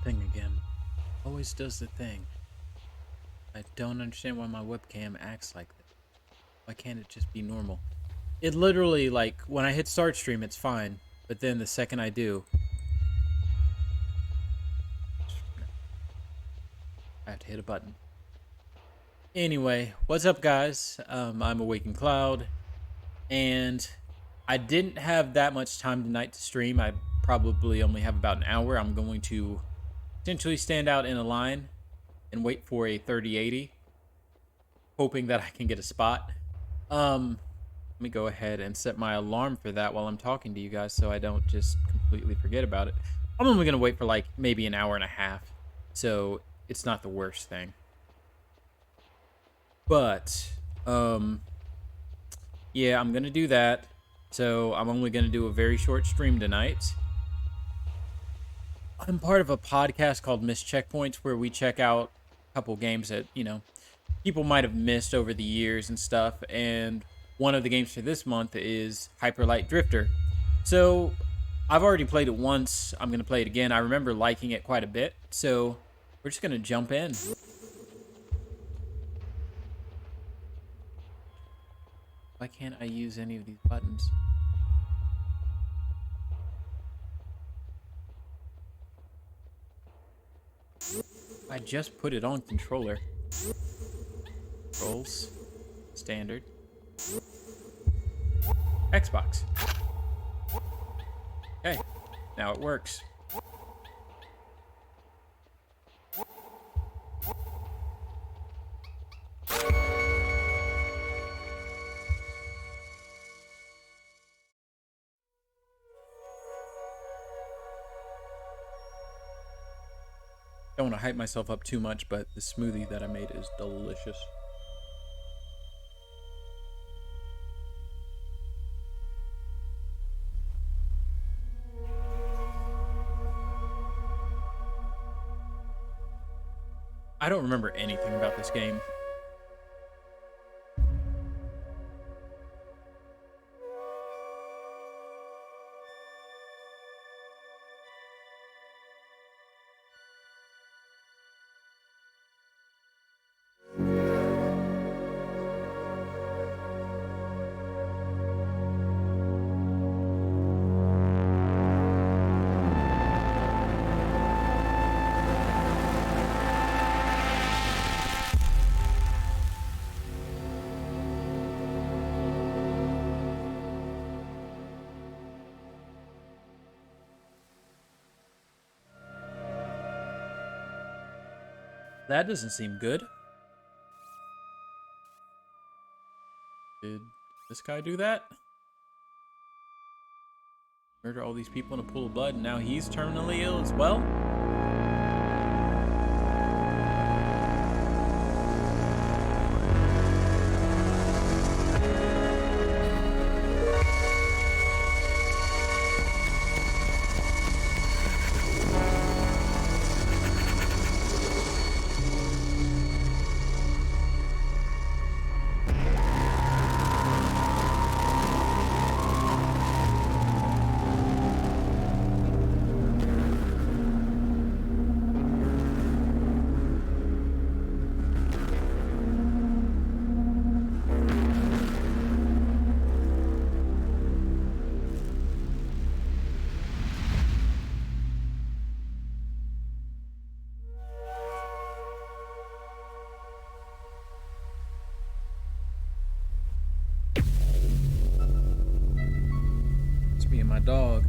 thing again. Always does the thing. I don't understand why my webcam acts like this. Why can't it just be normal? It literally, like, when I hit start stream, it's fine. But then the second I do, I have to hit a button. Anyway, what's up, guys? I'm Awakened Cloud, and I didn't have that much time tonight to stream. I probably only have about an hour. I'm going to essentially stand out in a line and wait for a 3080, hoping that I can get a spot. Let me go ahead and set my alarm for that while I'm talking to you guys so I don't just completely forget about it. I'm only going to wait for like maybe an hour and a half, so it's not the worst thing. But, yeah, I'm going to do that. So I'm only going to do a very short stream tonight. I'm part of a podcast called Missed Checkpoints where we check out a couple games that, people might have missed over the years and stuff. And one of the games for this month is Hyper Light Drifter. So I've already played it once. I'm going to play it again. I remember liking it quite a bit. So we're just going to jump in. Why can't I use any of these buttons? I just put it on controller. Controls. Standard. Xbox. Okay, now it works. Don't want to hype myself up too much, but the smoothie that I made is delicious. I don't remember anything about this game. That doesn't seem good. Did this guy do that? Murder all these people in a pool of blood, and now he's terminally ill as well? It's me and my dog.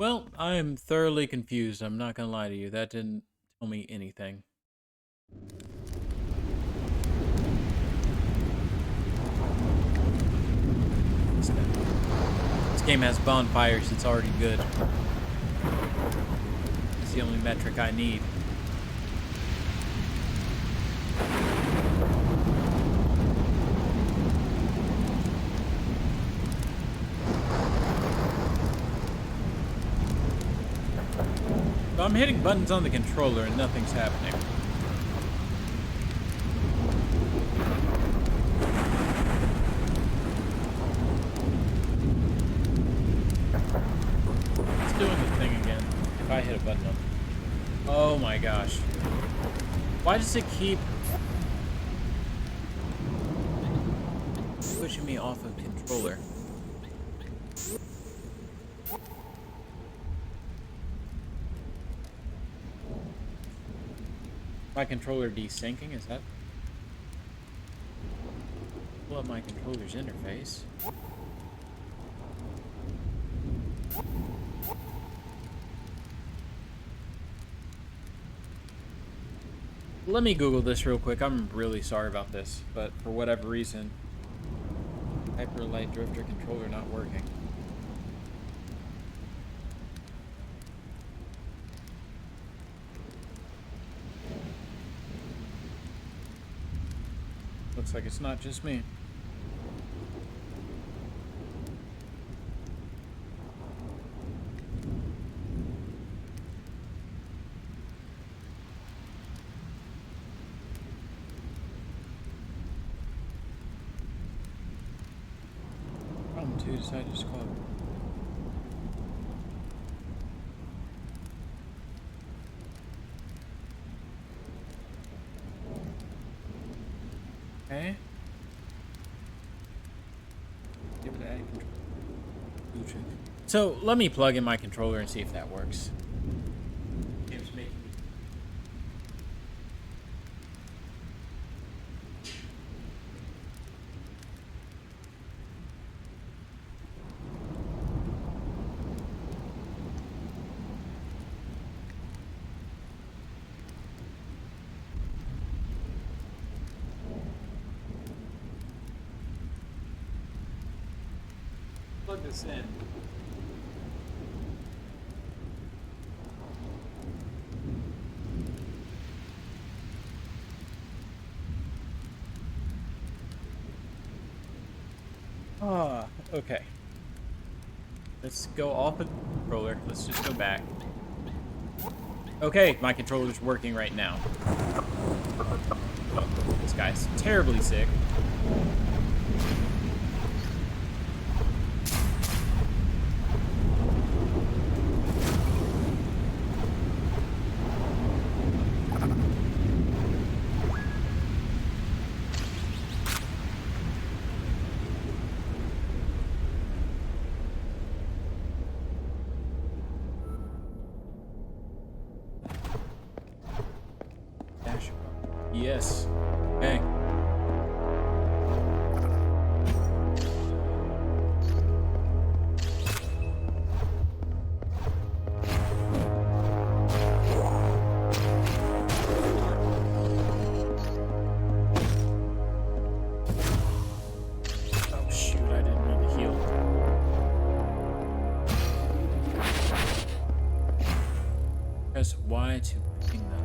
Well, I am thoroughly confused. I'm not gonna lie to you. That didn't tell me anything. This game has bonfires. It's already good. It's the only metric I need. So I'm hitting buttons on the controller and nothing's happening. It's doing the thing again. If I hit a button on it. Oh my gosh. Why does it keep pushing me off of controller? My controller desyncing, is that? Pull up my controller's interface. Let me Google this real quick. I'm really sorry about this, but for whatever reason, Hyper Light Drifter controller not working. Looks like it's not just me. Problem 2 decided to squad. Okay. Give it add control. So let me plug in my controller and see if that works. Game's making me. Plug this in. Ah, okay. Let's go off of the controller. Let's just go back. Okay, my controller's working right now. Oh, this guy's terribly sick. Yes. Okay. Oh shoot, I didn't mean to heal. Press Y to ping them.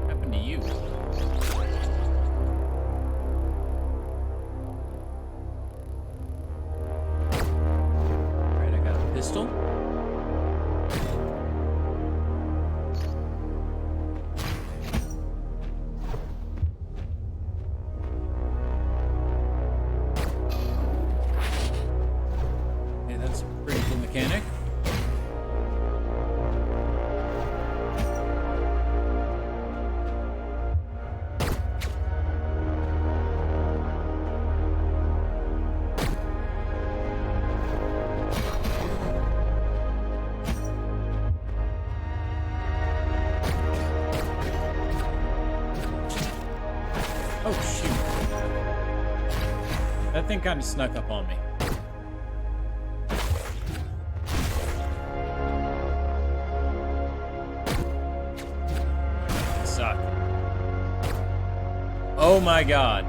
Happened to you? Alright, I That thing kind of snuck up on me. Suck. Oh my god.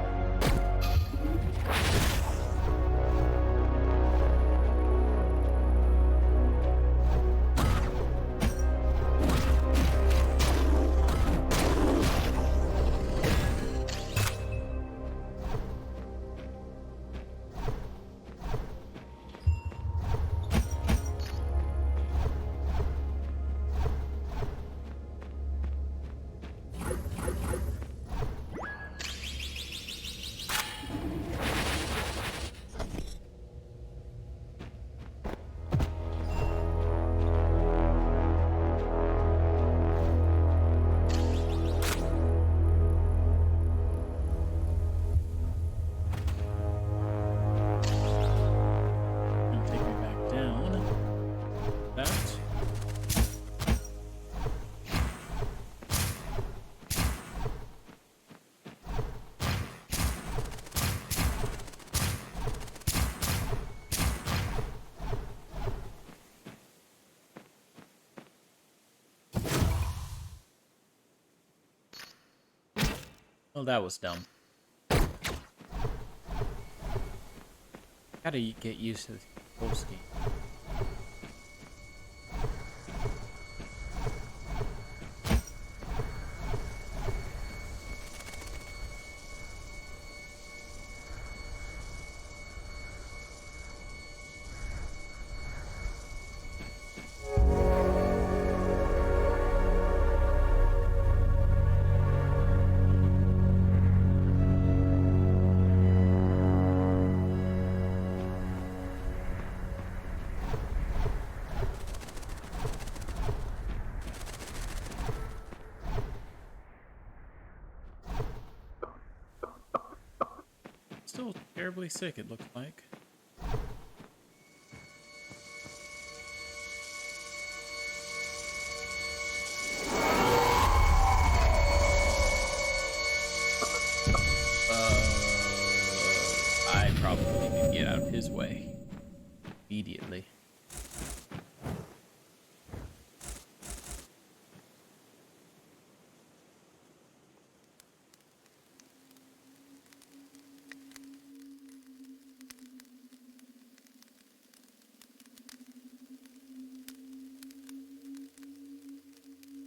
Well, that was dumb. Gotta get used to this whole scheme. Still terribly sick, it looks like. I probably need to get out of his way immediately.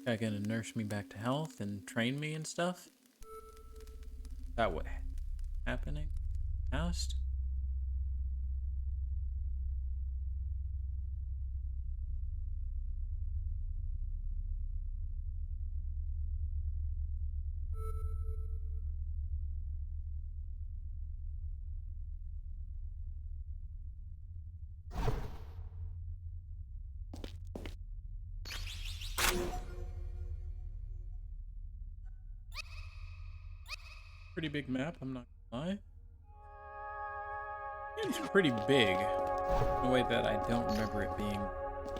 Guy gonna nurse me back to health and train me and stuff? That what happening? Housed? Pretty big map, I'm not gonna lie. It's pretty big. In a way that I don't remember it being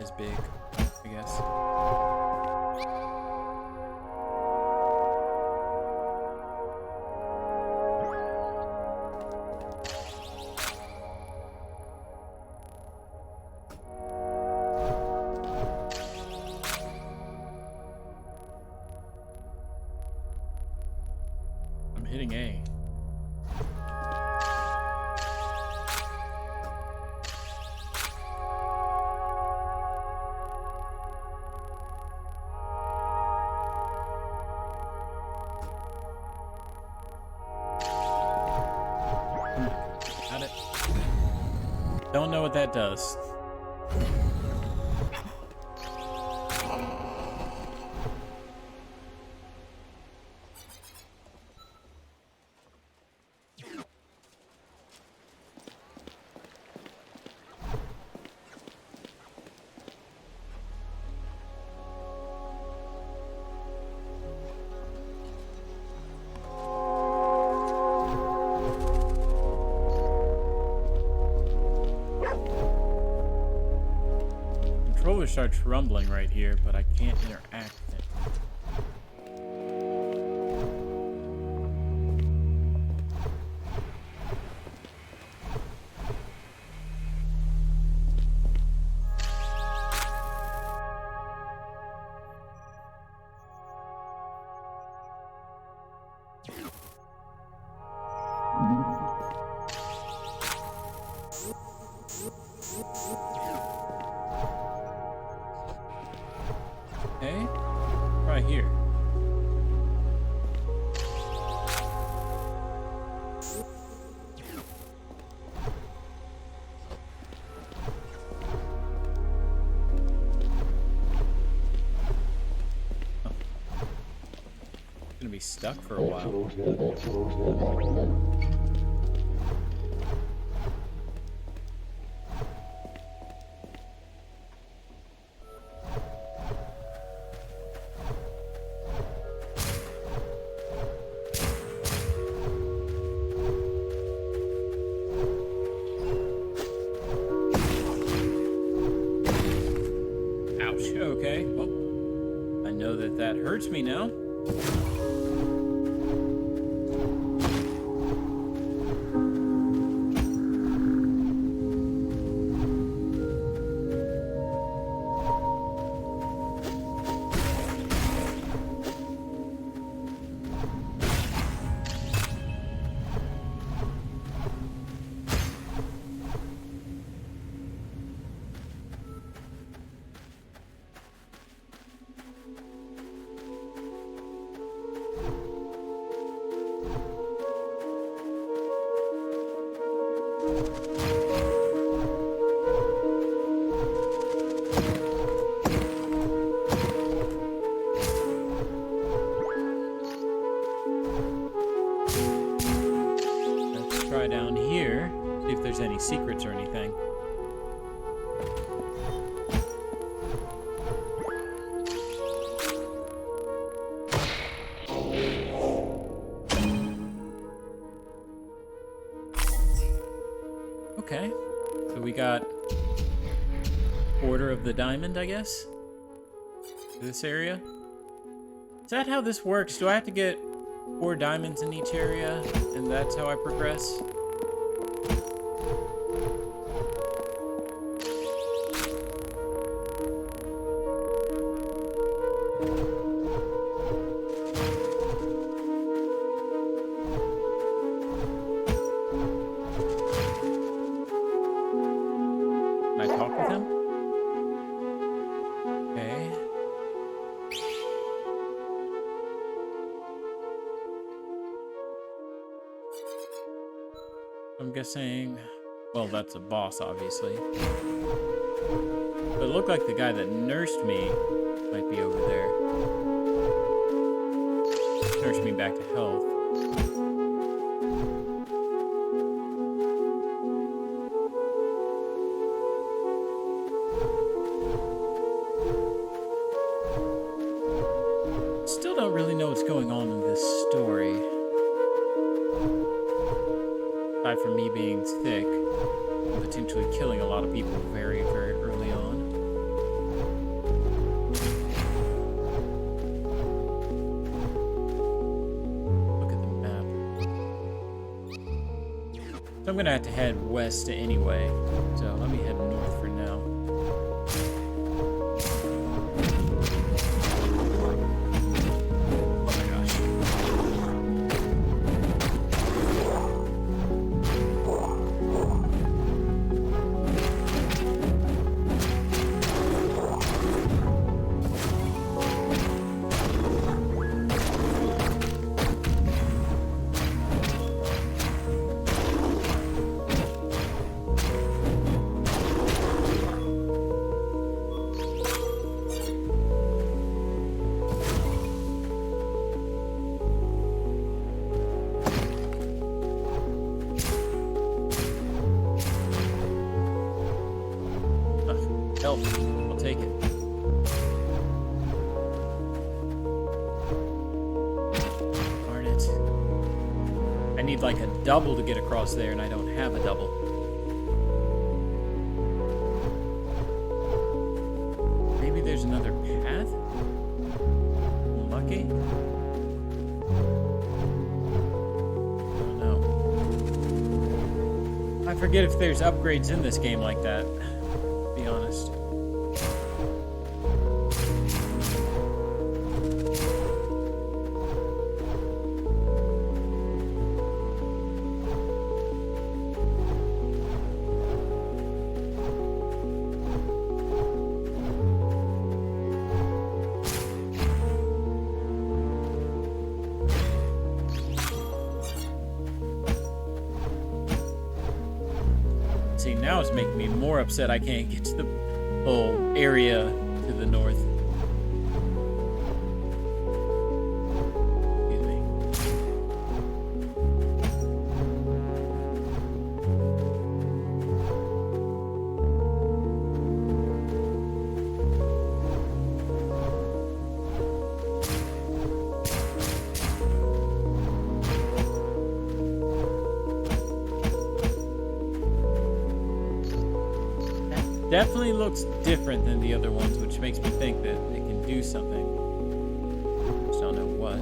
as big, I guess. I'm hitting A. Got it. Don't know what that does. Controller starts rumbling right here, but I can't interact with it. Okay, right here. Gonna be stuck for a while. Ouch. Okay. Well, I know that that hurts me now. Let's try down here, see if there's any secrets or anything. Okay, so we got Order of the Diamond, I guess? This area? Is that how this works? Do I have to get 4 diamonds in each area, and that's how I progress? Can I talk with him? Okay. I'm guessing, well, that's a boss, obviously. But it looked like the guy that nursed me might be over there. Nursed me back to health. Still don't really know what's going on in this story. Aside from me being sick and potentially killing a lot of people very, very early on. Look at the map. So I'm gonna have to head west anyway. So let me head north for now. Oh my gosh. Help. I'll take it. Darn it. I need like a double to get across there, and I don't have a double. Maybe there's another path? Lucky? I don't know. I forget if there's upgrades in this game like that. Be honest. See, now it's making me more upset I can't get to the whole area to the north. Excuse me. Definitely looks different than the other ones, which makes me think that it can do something. Just don't know what.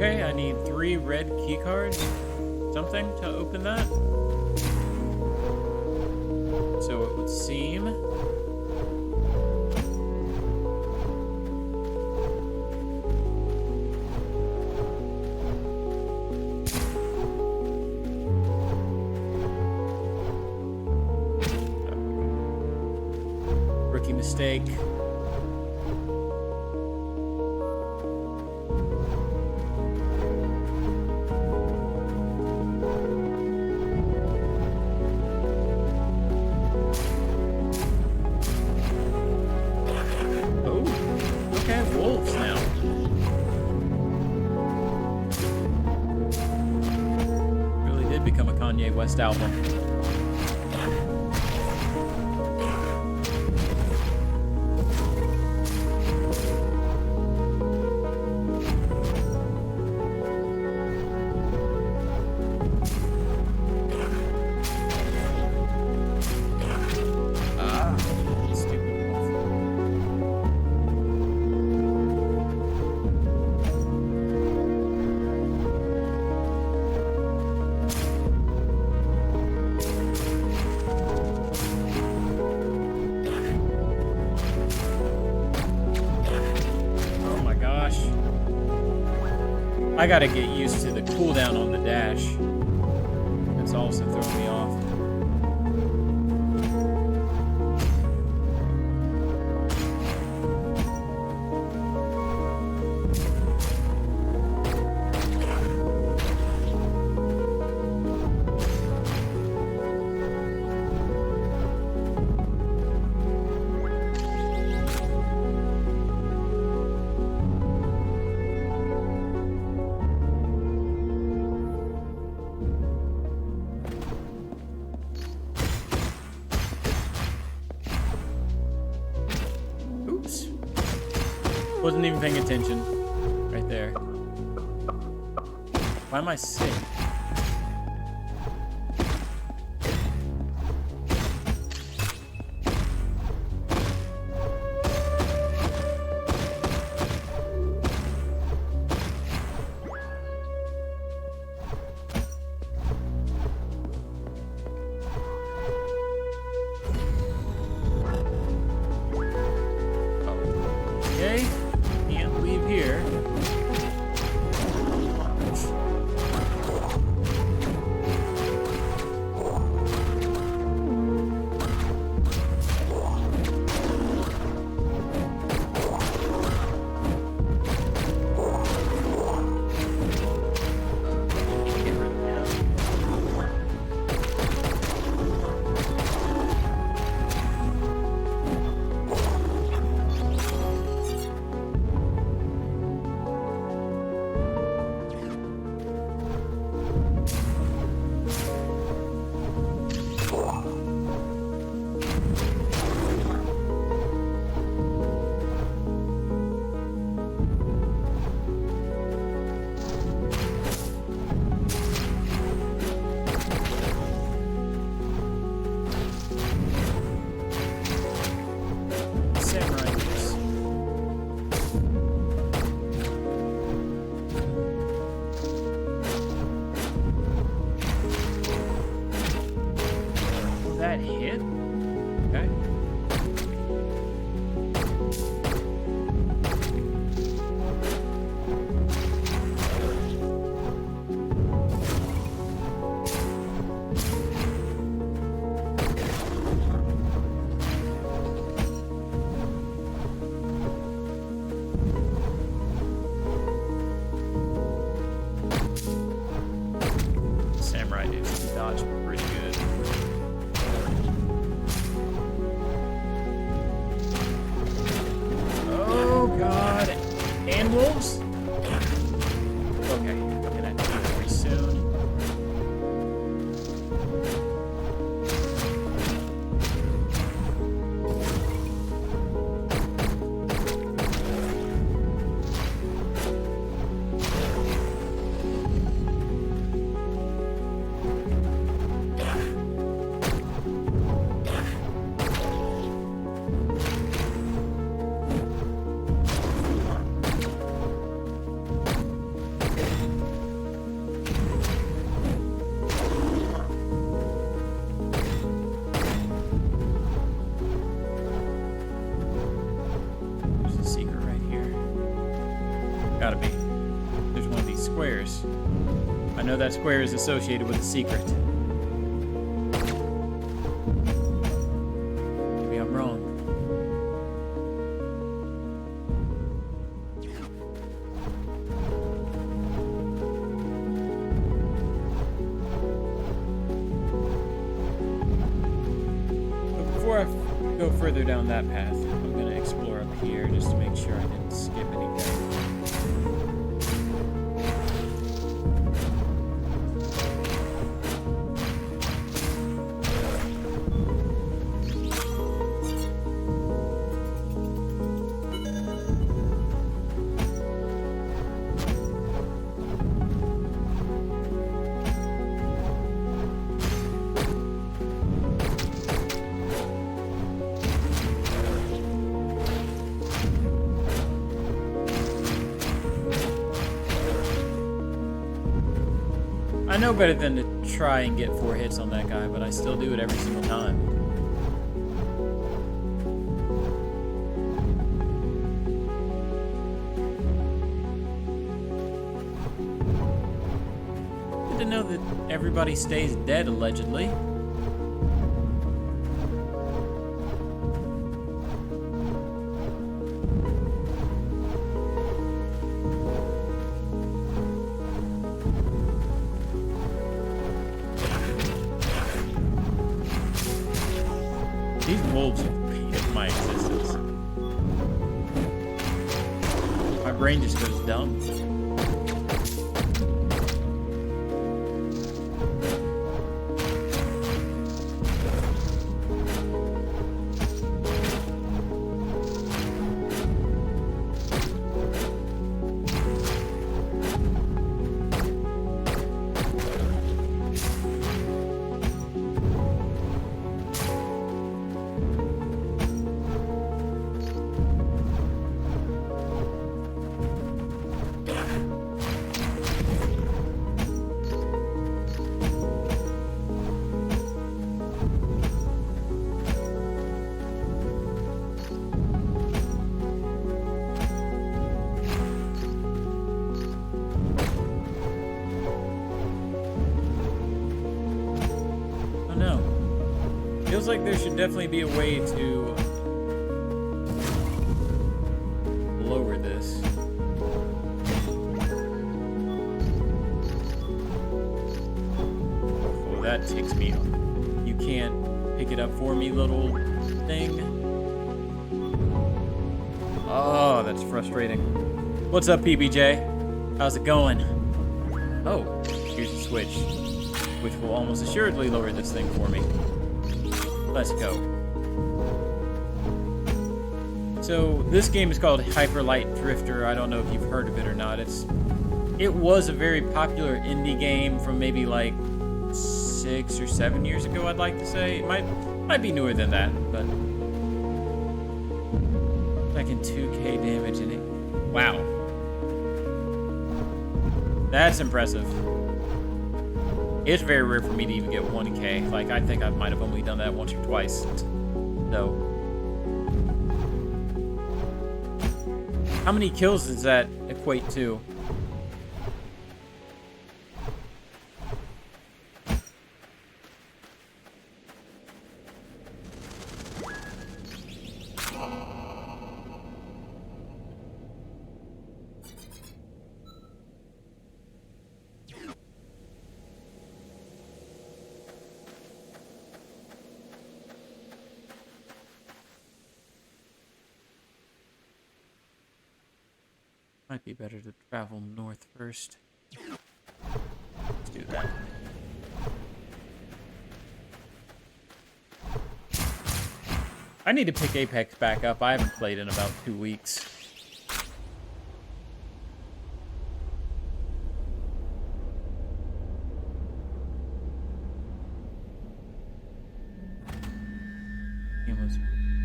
Okay, I need 3 red key cards. Something to open that. So it would seem. Rookie mistake. Wolves now. Really did become a Kanye West album. I gotta get used to the cooldown on the dash. That's also throwing me off. Wasn't even paying attention. Right there. Why am I sick? Okay. Can't leave here. Alright, dude. You dodged pretty good. Oh, God. And wolves? Okay, I'm gonna do it pretty soon. Gotta be. There's one of these squares. I know that square is associated with a secret. Maybe I'm wrong. But before I go further down that path, I'm gonna explore up here just to make sure I didn't skip anything. I know better than to try and get 4 hits on that guy, but I still do it every single time. Good to know that everybody stays dead, allegedly. These wolves hate my existence. My brain just goes dumb. Feels like there should definitely be a way to lower this. Oh, that ticks me off. You can't pick it up for me, little thing. Oh, that's frustrating. What's up, PBJ? How's it going? Oh, here's a switch, which will almost assuredly lower this thing for me. Let's go. So this game is called Hyper Light Drifter. I don't know if you've heard of it or not. It was a very popular indie game from maybe like 6 or 7 years ago, I'd like to say. It might be newer than that, but like in 2K damage in it. Wow. That's impressive. It's very rare for me to even get 1K. Like, I think I might have only done that once or twice. So, how many kills does that equate to? Might be better to travel north first. Let's do that. I need to pick Apex back up. I haven't played in about 2 weeks.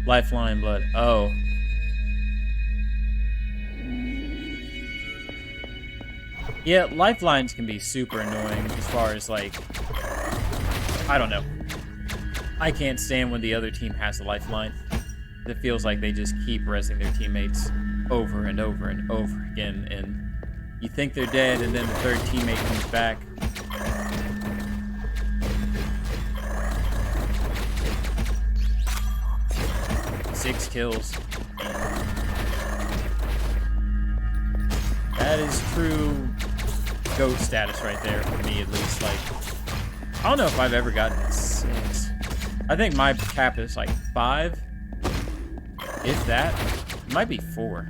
Lifeline blood. Oh. Yeah, lifelines can be super annoying as far as, like, I don't know. I can't stand when the other team has a lifeline. It feels like they just keep rezzing their teammates over and over and over again, and you think they're dead, and then the third teammate comes back. Six kills. That is true GOAT status right there for me, at least. Like, I don't know if I've ever gotten 6. I think my cap is like 5. If that. It might be 4.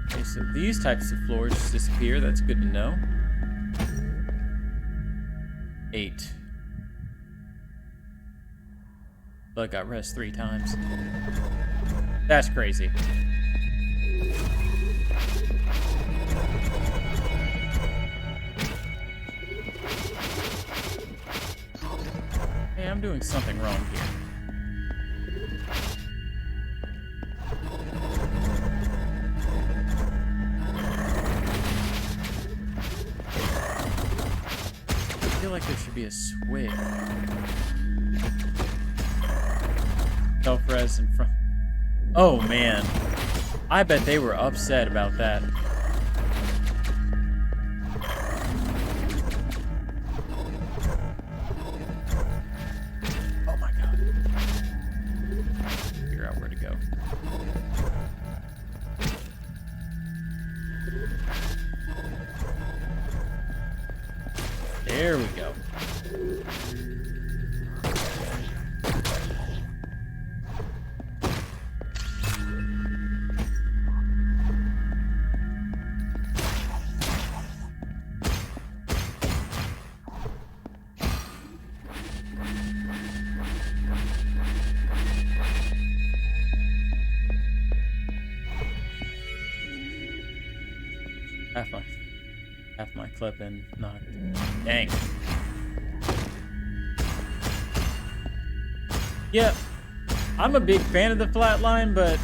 Okay, so these types of floors disappear. That's good to know. 8. But got res 3 times. That's crazy. Hey, I'm doing something wrong here. I feel like there should be a switch. Self-res in front. Oh, man. I bet they were upset about that. Oh, my God. Figure out where to go. There we go. Half my clip and knocked. Dang. Yeah, I'm a big fan of the flatline, but...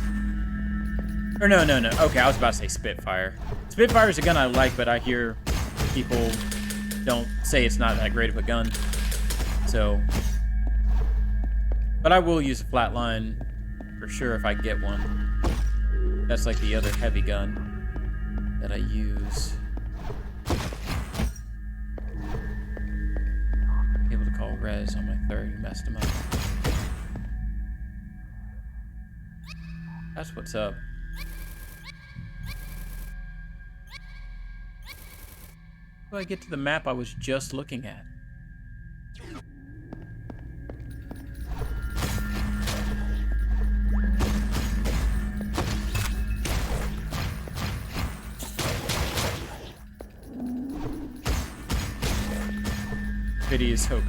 Or no. Okay, I was about to say Spitfire. Spitfire is a gun I like, but I hear people don't say it's not that great of a gun. So... But I will use a flatline for sure if I get one. That's like the other heavy gun that I use. Able to call res on my third, messed him up. That's what's up. How do I get to the map I was just looking at? Pity is OP.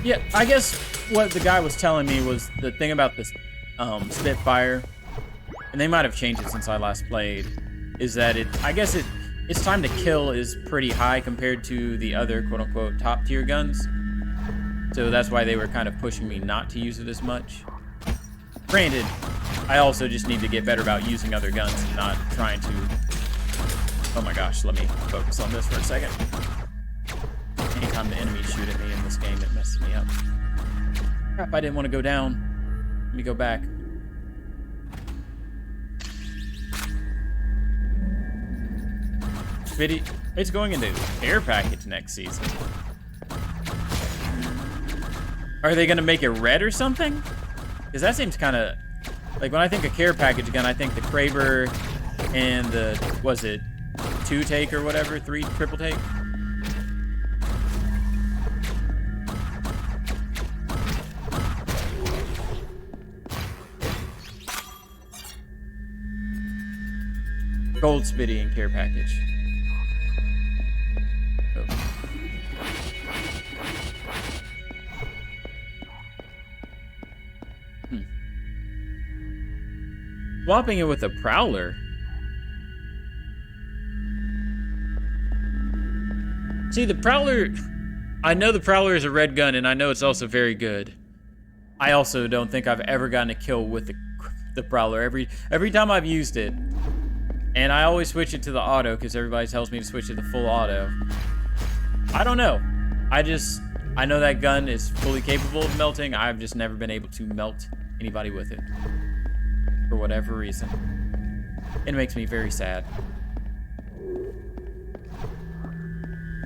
Yeah, I guess what the guy was telling me was the thing about this Spitfire, and they might have changed it since I last played, is that its time to kill is pretty high compared to the other quote-unquote top-tier guns. So that's why they were kind of pushing me not to use it as much. Granted, I also just need to get better about using other guns and not trying to... Oh my gosh, let me focus on this for a second. Anytime the enemies shoot at me in this game, it messes me up. Crap, I didn't want to go down. Let me go back. It's going into care package next season. Are they going to make it red or something? Because that seems kind of... Like, when I think of care package gun, I think the Kraber and the... Was it 2 take or whatever, 3 triple take. Gold Spitty and care package. Oh. Swapping it with a Prowler. See, the Prowler... I know the Prowler is a red gun, and I know it's also very good. I also don't think I've ever gotten a kill with the Prowler. Every time I've used it, and I always switch it to the auto, because everybody tells me to switch it to full auto. I don't know. I know that gun is fully capable of melting. I've just never been able to melt anybody with it. For whatever reason. It makes me very sad.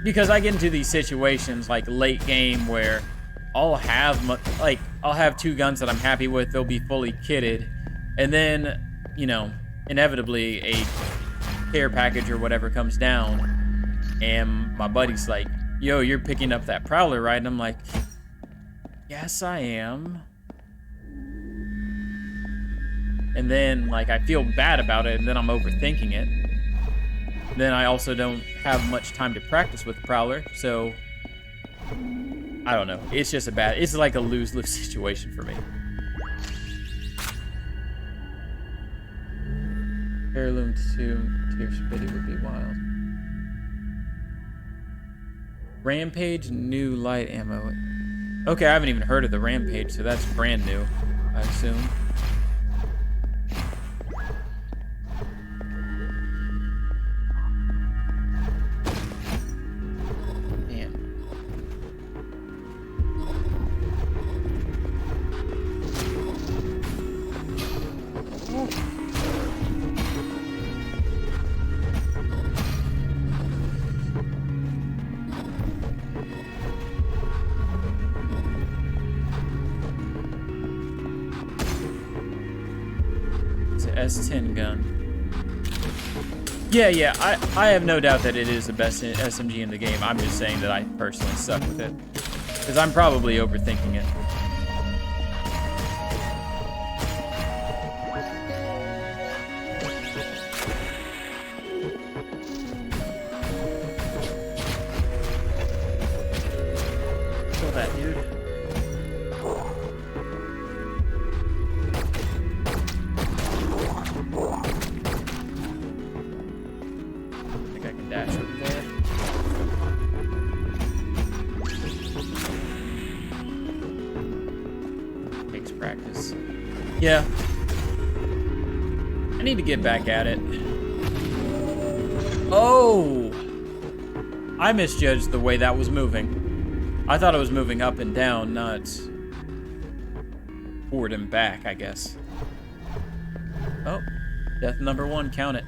Because I get into these situations, like late game, where I'll have 2 guns that I'm happy with. They'll be fully kitted. And then, you know, inevitably a care package or whatever comes down, and my buddy's like, yo, you're picking up that Prowler, right? And I'm like, yes, I am. And then, like, I feel bad about it, and then I'm overthinking it. Then I also don't have much time to practice with the Prowler, so I don't know. It's just it's like a lose-lose situation for me. Heirloom 2 Tier Spitty would be wild. Rampage new light ammo. Okay, I haven't even heard of the Rampage, so that's brand new, I assume. S10 gun. Yeah, I have no doubt that it is the best SMG in the game. I'm just saying that I personally suck with it. Because I'm probably overthinking it. Kill that dude. Dash over there. Takes practice. Yeah. I need to get back at it. Oh! I misjudged the way that was moving. I thought it was moving up and down, not forward and back, I guess. Oh. Death number 1, count it.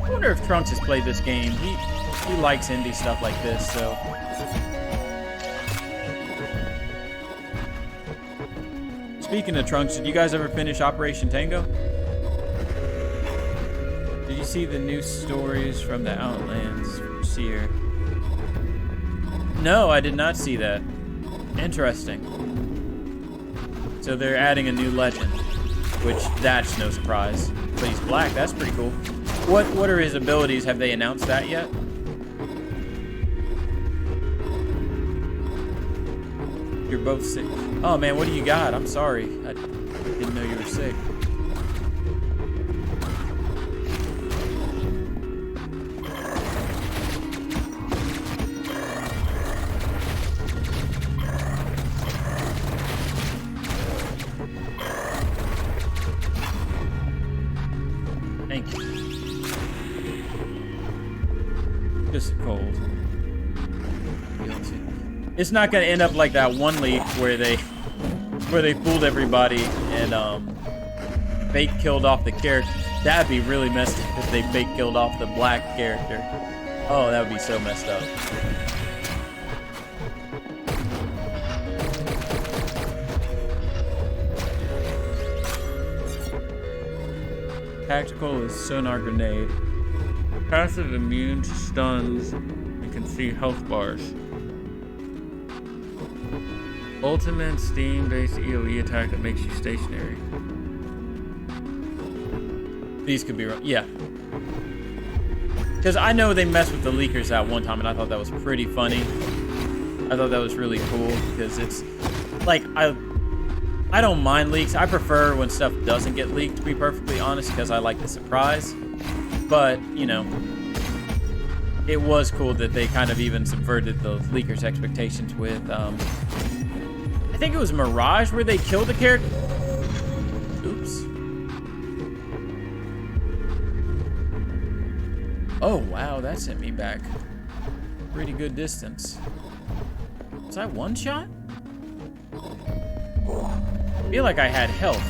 I wonder if Trunks has played this game. He likes indie stuff like this, so. Speaking of Trunks, did you guys ever finish Operation Tango? Did you see the new stories from the Outlands from Seer? No, I did not see that. Interesting. So they're adding a new legend, which that's no surprise. But he's black, that's pretty cool. What are his abilities? Have they announced that yet? You're both sick. Oh man, what do you got? I'm sorry. I didn't know you were sick. Thank you. Just cold. Guilty. It's not gonna end up like that one leak where they fooled everybody and fake killed off the character. That'd be really messed up if they fake killed off the black character. Oh, that would be so messed up. Tactical is sonar grenade. Passive immune to stuns and can see health bars. Ultimate steam-based EOE attack that makes you stationary. These could be wrong. Yeah. Because I know they messed with the leakers at one time, and I thought that was pretty funny. I thought that was really cool, because it's... Like, I don't mind leaks. I prefer when stuff doesn't get leaked, to be perfectly honest, because I like the surprise. But, you know... It was cool that they kind of even subverted the leakers' expectations with, I think it was Mirage where they killed the character. Oops. Oh, wow, that sent me back pretty good distance. Was I one shot? I feel like I had health.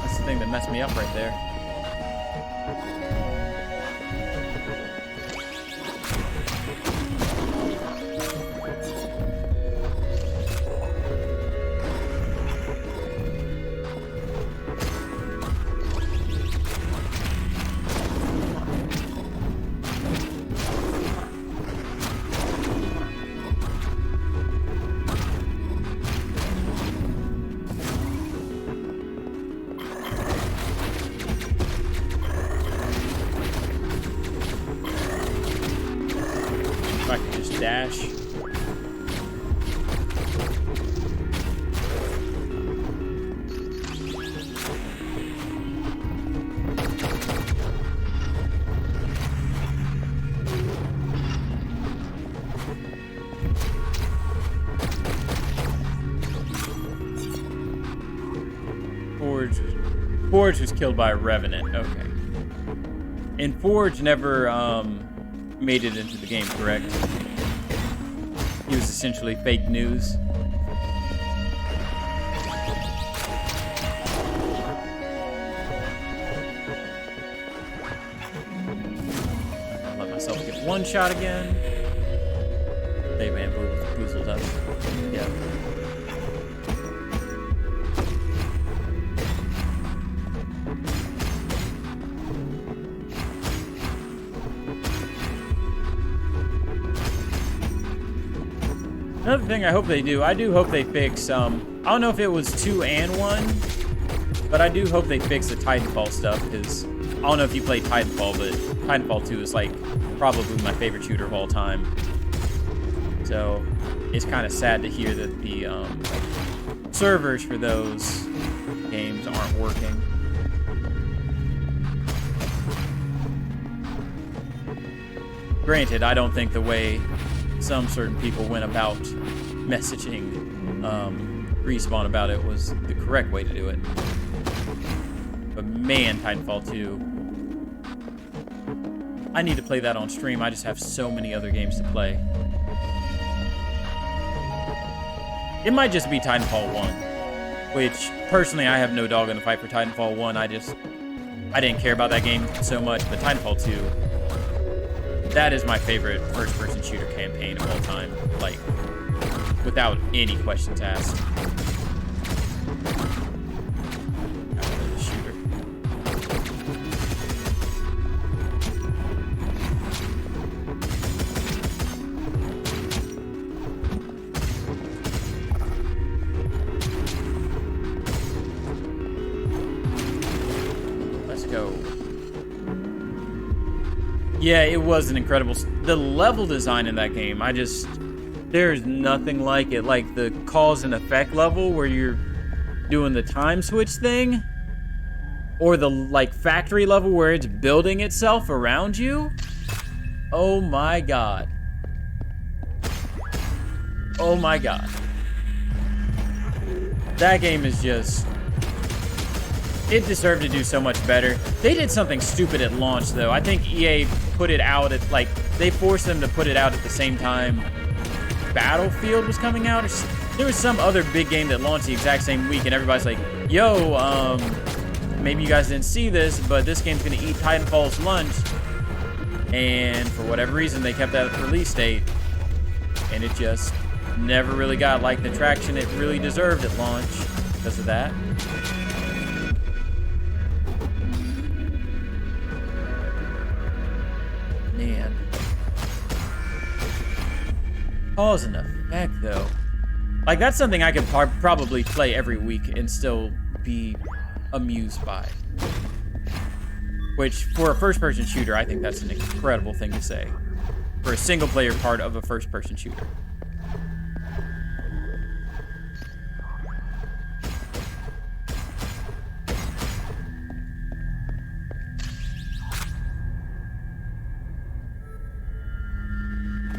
That's the thing that messed me up right there. If I could just dash. Forge was killed by a Revenant. Okay. And Forge never made it into the game, correct? He was essentially fake news. I'll let myself get one shot again. They bamboozled us. Yeah. Another thing I hope they do, I do hope they fix, I don't know if it was 2 and 1, but I do hope they fix the Titanfall stuff, because I don't know if you played Titanfall, but Titanfall 2 is, like, probably my favorite shooter of all time. So, it's kind of sad to hear that the, servers for those games aren't working. Granted, I don't think the way some certain people went about messaging Respawn about it was the correct way to do it. But man, Titanfall 2. I need to play that on stream. I just have so many other games to play. It might just be Titanfall 1, which personally I have no dog in the fight for Titanfall 1. I didn't care about that game so much, but Titanfall 2, that is my favorite first-person shooter campaign of all time. Like, without any questions asked. Shooter. Let's go. Yeah, it was an incredible... The level design in that game, there's nothing like it. Like the cause and effect level where you're doing the time switch thing. Or the, like, factory level where it's building itself around you. Oh my god. Oh my god. That game is just... It deserved to do so much better. They did something stupid at launch, though. I think EA put it out at, like, they forced them to put it out at the same time Battlefield was coming out. Or there was some other big game that launched the exact same week, and everybody's like, yo, maybe you guys didn't see this, but this game's going to eat Titanfall's lunch. And for whatever reason, they kept that release date. And it just never really got like the traction it really deserved at launch because of that. Man. Cause and effect, though. Like, that's something I could probably play every week and still be amused by. Which, for a first-person shooter, I think that's an incredible thing to say. For a single-player part of a first-person shooter.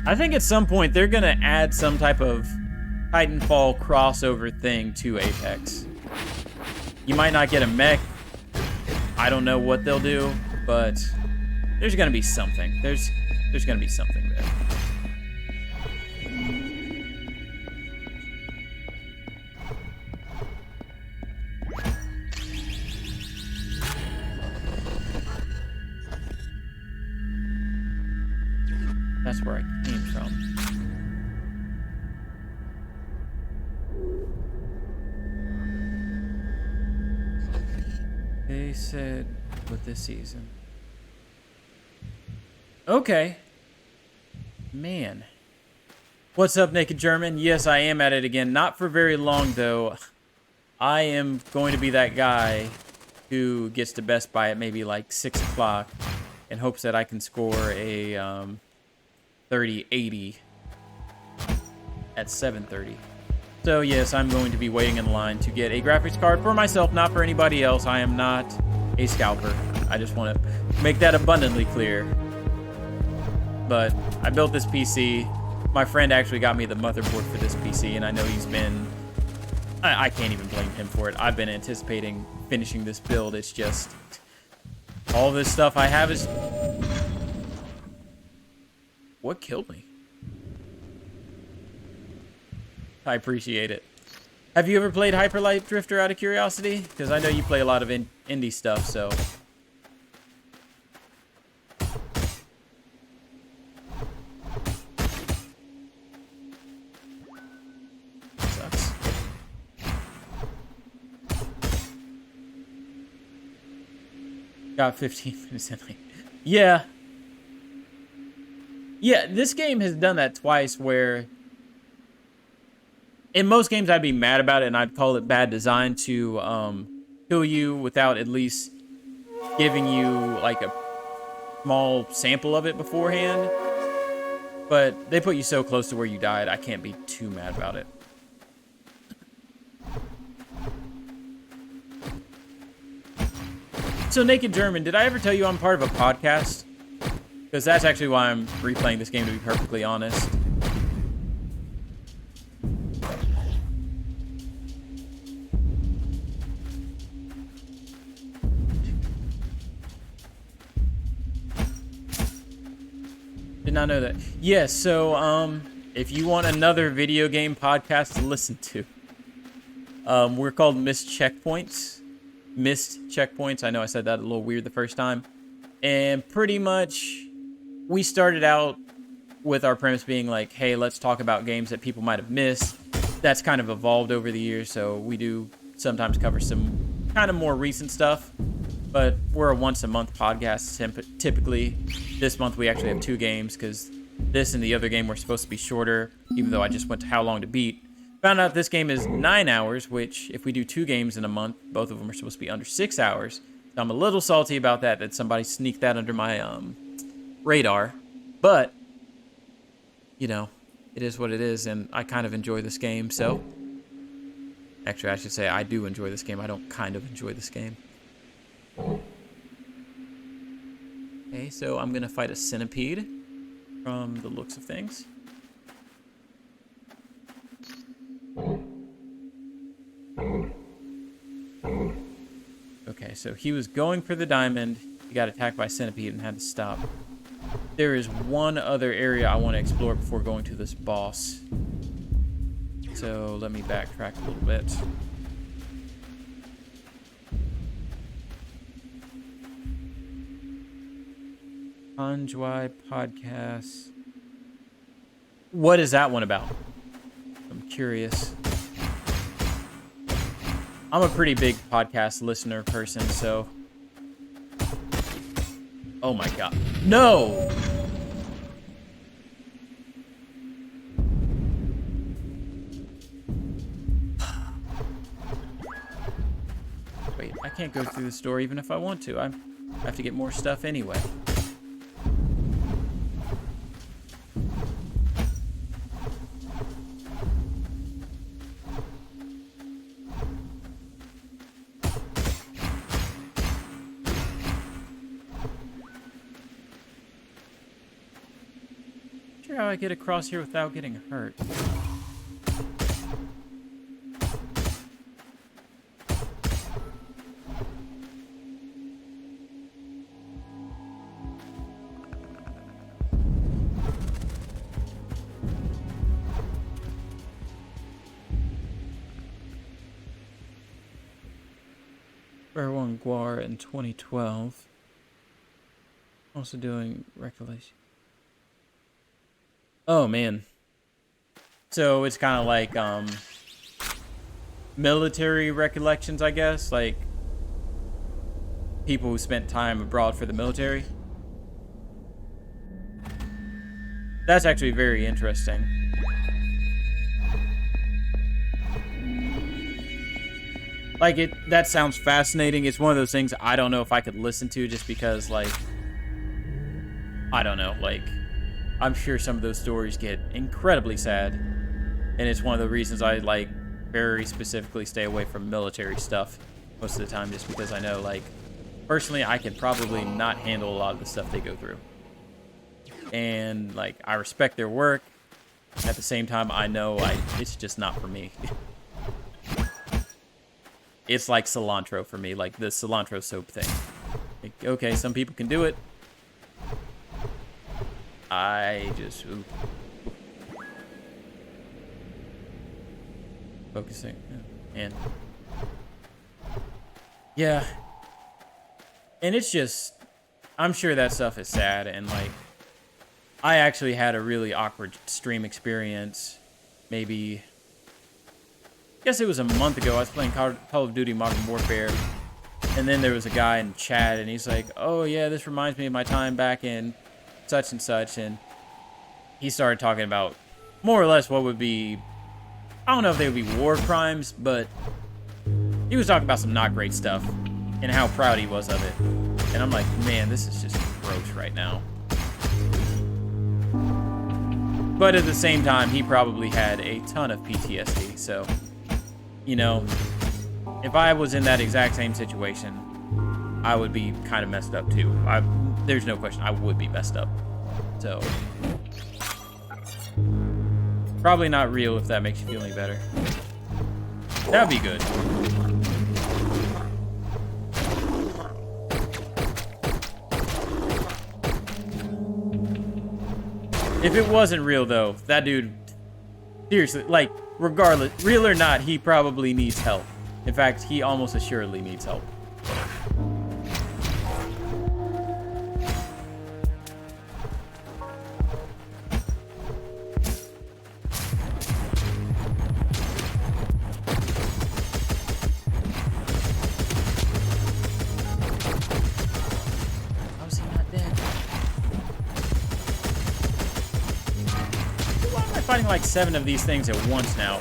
I think at some point they're going to add some type of Titanfall crossover thing to Apex. You might not get a mech. I don't know what they'll do, but there's going to be something. There's going to be something there. That's where I came from. They said with this season. Okay. Man. What's up, Naked German? Yes, I am at it again. Not for very long, though. I am going to be that guy who gets to Best Buy at maybe like 6 o'clock and hopes that I can score a 3080 at 7:30. So yes, I'm going to be waiting in line to get a graphics card for myself, not for anybody else. I am not a scalper. I just want to make that abundantly clear. But I built this PC. My friend actually got me the motherboard for this PC, and I know he's been... I can't even blame him for it. I've been anticipating finishing this build. It's just... all this stuff I have is... What killed me? I appreciate it. Have you ever played Hyper Light Drifter out of curiosity? Because I know you play a lot of indie stuff, so... Sucks. Got 15 minutes in. Yeah. Yeah, this game has done that twice where... in most games, I'd be mad about it, and I'd call it bad design to kill you without at least giving you, like, a small sample of it beforehand. But they put you so close to where you died, I can't be too mad about it. So, Naked German, did I ever tell you I'm part of a podcast? Because that's actually why I'm replaying this game, to be perfectly honest. Did not know that. Yes, so if you want another video game podcast to listen to, we're called Missed Checkpoints. Missed Checkpoints. I know I said that a little weird the first time. And pretty much, we started out with our premise being like, hey, let's talk about games that people might have missed. That's kind of evolved over the years, so we do sometimes cover some kind of more recent stuff. But we're a once-a-month podcast, typically. This month we actually have 2 games, because this and the other game were supposed to be shorter, even though I just went to How Long to Beat. Found out this game is 9 hours, which, if we do 2 games in a month, both of them are supposed to be under 6 hours. So I'm a little salty about that somebody sneaked that under my radar. But, you know, it is what it is, and I kind of enjoy this game, so... actually, I should say I do enjoy this game. I don't kind of enjoy this game. Okay, so I'm gonna fight a centipede from the looks of things. Okay, so he was going for the diamond. He got attacked by a centipede and had to stop. There is one other area I want to explore before going to this boss. So let me backtrack a little bit. Anjwai podcast. What is that one about? I'm curious. I'm a pretty big podcast listener person, so. Oh my god. No! Wait, I can't go through the store even if I want to. I have to get more stuff anyway. Sure how I get across here without getting hurt. Erwan Guar in 2012. Also doing recollection. Oh man. So it's kind of like military recollections, I guess, like people who spent time abroad for the military. That's actually very interesting. Like, that sounds fascinating. It's one of those things I don't know if I could listen to just because, like, I don't know, like, I'm sure some of those stories get incredibly sad. And it's one of the reasons I, like, very specifically stay away from military stuff most of the time, just because I know, like, personally, I could probably not handle a lot of the stuff they go through. And, like, I respect their work. At the same time, I know it's just not for me. It's like cilantro for me, like the cilantro soap thing. Like, okay, some people can do it. I just... Ooh. Focusing. And... Yeah. And it's just... I'm sure that stuff is sad, and like... I actually had a really awkward stream experience. Maybe... I guess it was a month ago. I was playing Call of Duty Modern Warfare, and then there was a guy in chat, and he's like, oh yeah, this reminds me of my time back in such and such, and he started talking about more or less what would be, I don't know if they would be war crimes, but he was talking about some not great stuff and how proud he was of it. And I'm like, man, this is just gross right now. But at the same time, he probably had a ton of PTSD, so... You know, if I was in that exact same situation, I would be kind of messed up too. There's no question, I would be messed up. So, probably not real if that makes you feel any better. That'd be good. If it wasn't real though, that dude, seriously, like, regardless, real or not, he probably needs help. In fact, he almost assuredly needs help. How is he not dead? Why am I fighting like 7 of these things at once now?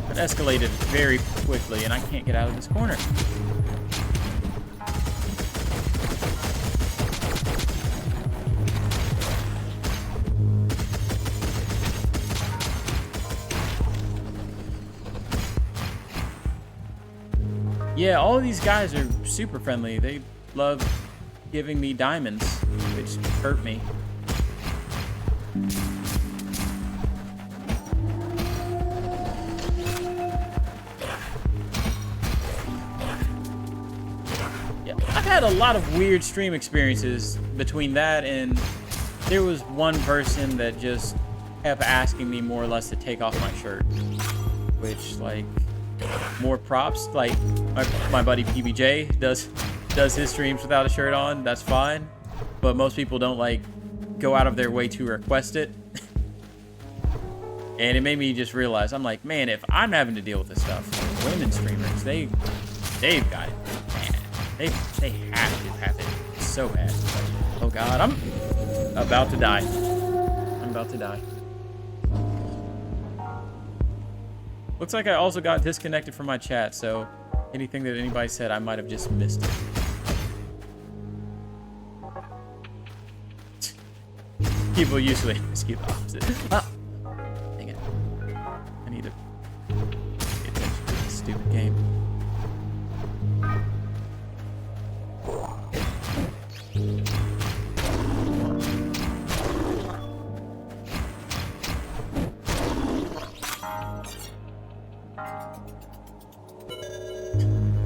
It escalated very quickly, and I can't get out of this corner. Yeah, all of these guys are super friendly. They love giving me diamonds, which hurt me. Yeah, I've had a lot of weird stream experiences between that and there was one person that just kept asking me more or less to take off my shirt, which, like, more props. Like my buddy PBJ does does his streams without a shirt on, that's fine. But most people don't like go out of their way to request it. And it made me just realize, I'm like, man, if I'm having to deal with this stuff, women streamers, they've got it. Man, they have to have it so bad. Oh God, I'm about to die. I'm about to die. Looks like I also got disconnected from my chat, so anything that anybody said, I might have just missed it. People usually ask you the opposite. Ah. Dang it. I need to pay attention to this stupid game.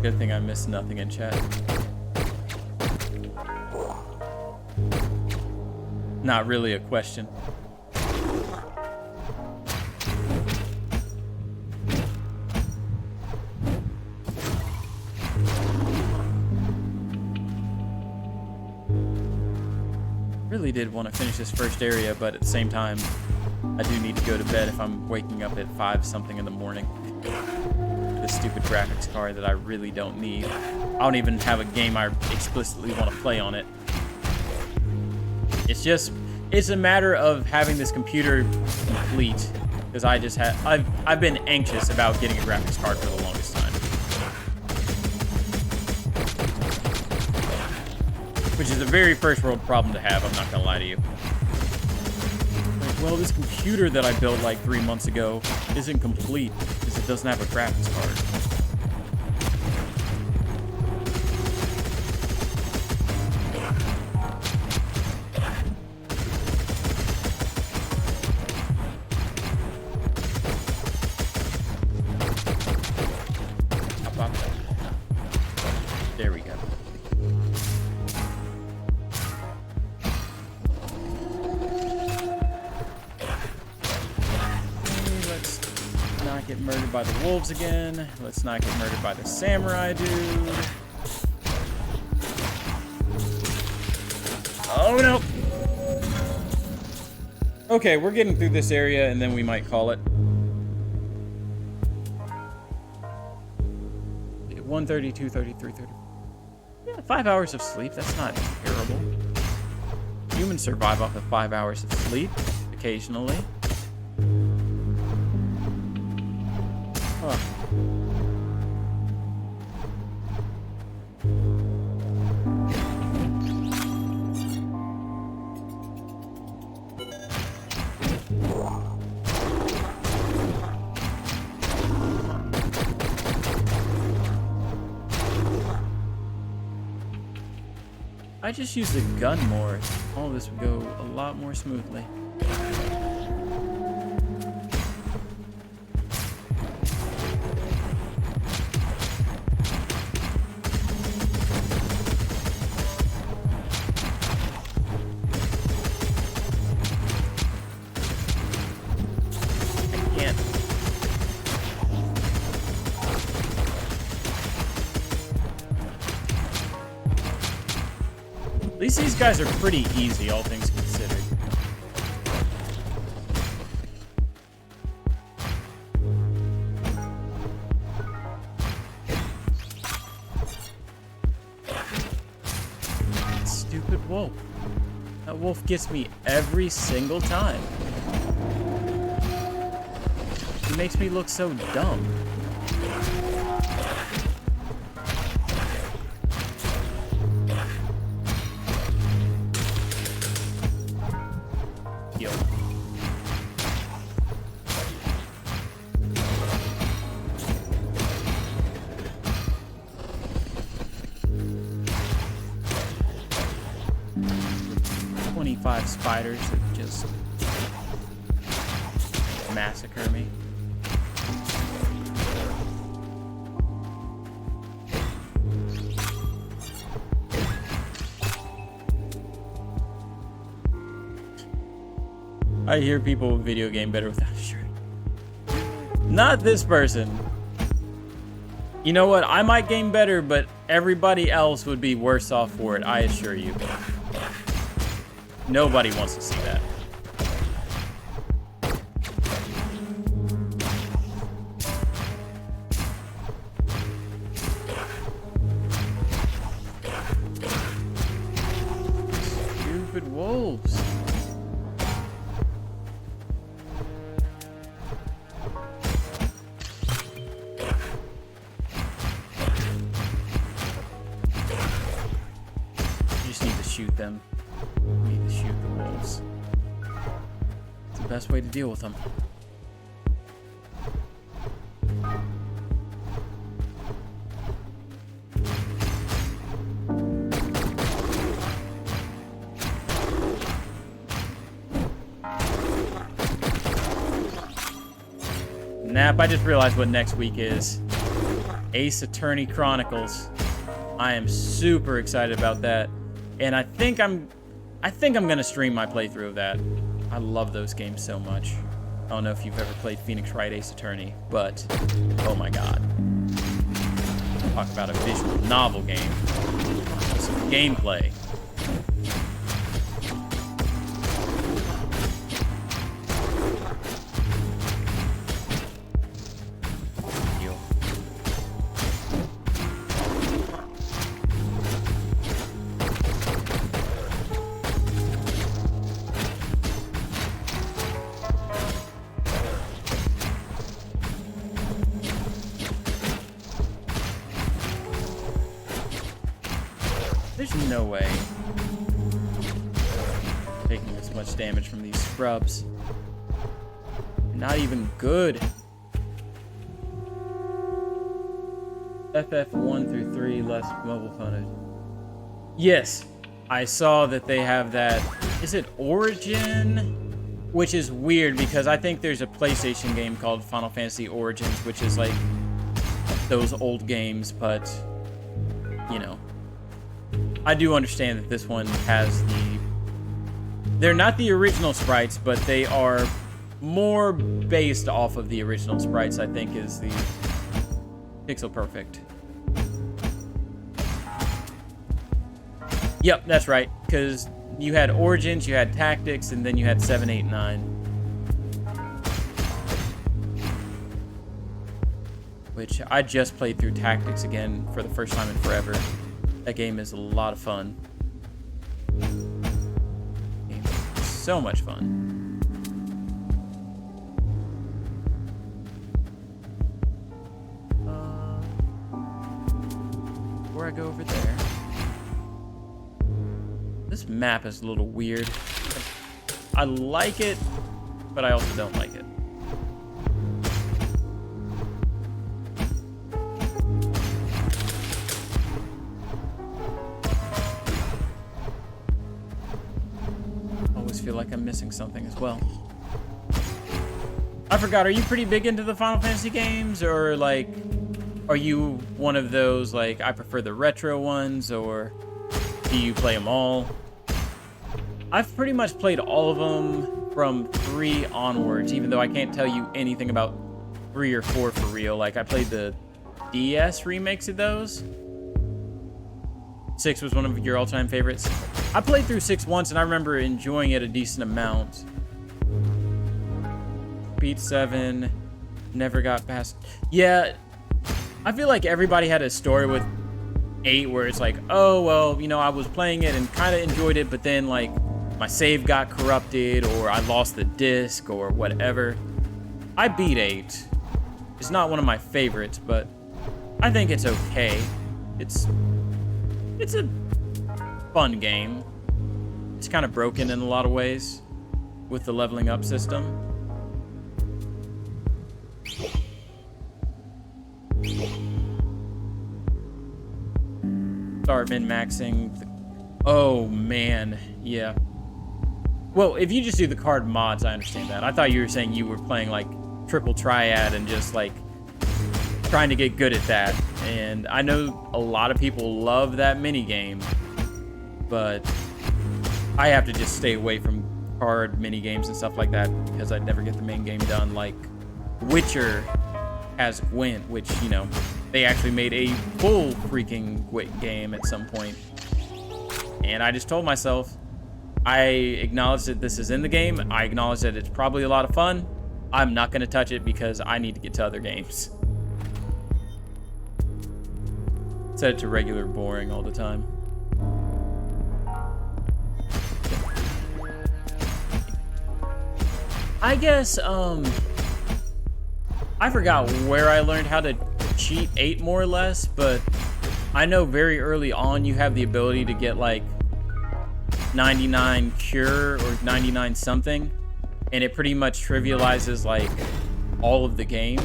Good thing I missed nothing in chat. Not really a question. Really did want to finish this first area, but at the same time, I do need to go to bed if I'm waking up at 5 something in the morning. This stupid graphics card that I really don't need. I don't even have a game I explicitly want to play on it. It's a matter of having this computer complete, because I've been anxious about getting a graphics card for the longest time. Which is a very first world problem to have, I'm not gonna lie to you. Like, well, this computer that I built like 3 months ago isn't complete because it doesn't have a graphics card. There we go. Let's not get murdered by the wolves again. Let's not get murdered by the samurai dude. Oh no! Okay, we're getting through this area and then we might call it. 1:30, 2:30, 3:30. Yeah, 5 hours of sleep. That's not terrible. Humans survive off of 5 hours of sleep occasionally. Huh. I just use the gun more. All this would go a lot more smoothly. I can't. At least these guys are pretty easy, all things considered. Stupid wolf. That wolf gets me every single time. He makes me look so dumb. Spiders that just massacre me. I hear people video game better without a shirt. Not this person. You know what? I might game better, but everybody else would be worse off for it, I assure you. Nobody wants to see that. Stupid wolves. Shoot them. We need to shoot the wolves. It's the best way to deal with them. Nap, I just realized what next week is. Ace Attorney Chronicles. I am super excited about that. And I think I'm gonna stream my playthrough of that. I love those games so much. I don't know if you've ever played Phoenix Wright Ace Attorney, but oh my god. Talk about a visual novel game. Some gameplay. There's no way I'm taking this much damage from these scrubs. Not even good. FF1 through 3 less mobile phone. Yes, I saw that they have that. Is it Origin? Which is weird because I think there's a PlayStation game called Final Fantasy Origins, which is like those old games, but you know. I do understand that this one has they're not the original sprites, but they are more based off of the original sprites, I think, is the Pixel Perfect. Yep, that's right, because you had Origins, you had Tactics, and then you had 7, 8, 9. Which I just played through Tactics again for the first time in forever. That game is a lot of fun. So much fun. Before I go over there, this map is a little weird. I like it, but I also don't like it. Feel like I'm missing something as well. I forgot, are you pretty big into the Final Fantasy games, or like are you one of those like I prefer the retro ones, or do you play them all? I've pretty much played all of them from 3 onwards, even though I can't tell you anything about 3 or 4 for real. Like I played the DS remakes of those. 6 was one of your all-time favorites. I played through 6 once, and I remember enjoying it a decent amount. Beat 7, never got past. Yeah, I feel like everybody had a story with 8 where it's like, oh, well, you know, I was playing it and kind of enjoyed it, but then, like, my save got corrupted, or I lost the disc, or whatever. I beat 8. It's not one of my favorites, but I think it's okay. It's a fun game. It's kind of broken in a lot of ways with the leveling up system. Start min-maxing. Oh, man. Yeah. Well, if you just do the card mods, I understand that. I thought you were saying you were playing, like, Triple Triad and just, like, trying to get good at that. And I know a lot of people love that minigame, but I have to just stay away from card minigames and stuff like that because I'd never get the main game done. Like, Witcher has Gwent, which, you know, they actually made a full freaking Quake game at some point. And I just told myself, I acknowledge that this is in the game. I acknowledge that it's probably a lot of fun. I'm not going to touch it because I need to get to other games. Set it to regular boring all the time. I guess, I forgot where I learned how to cheat 8 more or less, but I know very early on you have the ability to get like 99 cure or 99 something, and it pretty much trivializes like all of the game.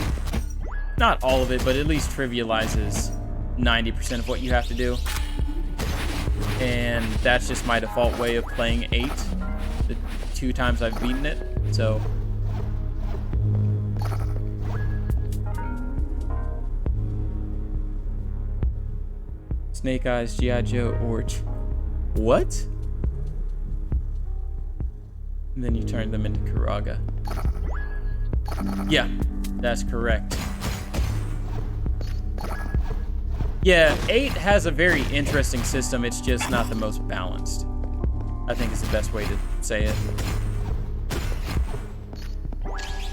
Not all of it, but at least trivializes 90% of what you have to do. And that's just my default way of playing 8 the 2 times I've beaten it. So Snake Eyes, G.I. Joe, or what? And then you turn them into Karaga. Yeah, that's correct. Yeah, 8 has a very interesting system. It's just not the most balanced, I think is the best way to say it.